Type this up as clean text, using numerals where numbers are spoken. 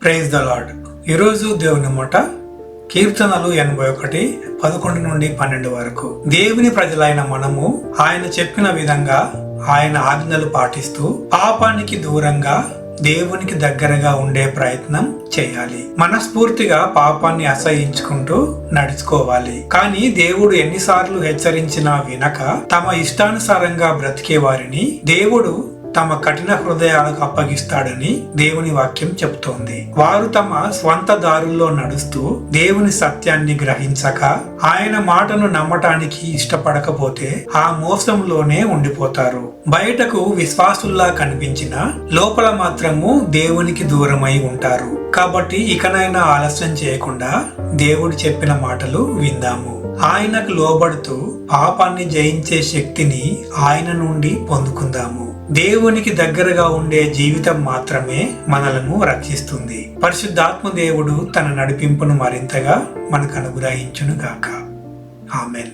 Praise the lord. ఈరోజు దేవుని మాట కీర్తనలు 81 11 నుండి 12 వరకు. దేవుని ప్రజలైన మనము ఆయన చెప్పిన విధంగా ఆయన ఆజ్ఞలు పాటిస్తూ పాపానికి దూరంగా దేవునికి దగ్గరగా ఉండే ప్రయత్నం చేయాలి. మనస్ఫూర్తిగా పాపాన్ని అసహించుకుంటూ నడుచుకోవాలి. కానీ దేవుడు ఎన్నిసార్లు హెచ్చరించినా వినక తమ ఇష్టానుసారంగా బ్రతికే వారిని దేవుడు తమ కఠిన హృదయాలకు అప్పగిస్తాడని దేవుని వాక్యం చెబుతోంది. వారు తమ స్వంత దారుల్లో నడుస్తూ దేవుని సత్యాన్ని గ్రహించక ఆయన మాటను నమ్మటానికి ఇష్టపడకపోతే ఆ మోసంలోనే ఉండిపోతారు. బయటకు విశ్వాసుల్లా కనిపించిన లోపల మాత్రము దేవునికి దూరమై ఉంటారు. కాబట్టి ఇకనైనా ఆలస్యం చేయకుండా దేవుడు చెప్పిన మాటలు విందాము. ఆయనకు లోబడుతూ పాపాన్ని జయించే శక్తిని ఆయన నుండి పొందుకుందాము. దేవునికి దగ్గరగా ఉండే జీవితం మాత్రమే మనలను రక్షిస్తుంది. పరిశుద్ధాత్మ దేవుడు తన నడిపింపును మరింతగా మనకు అనుగ్రహించును గాక. ఆమేన్.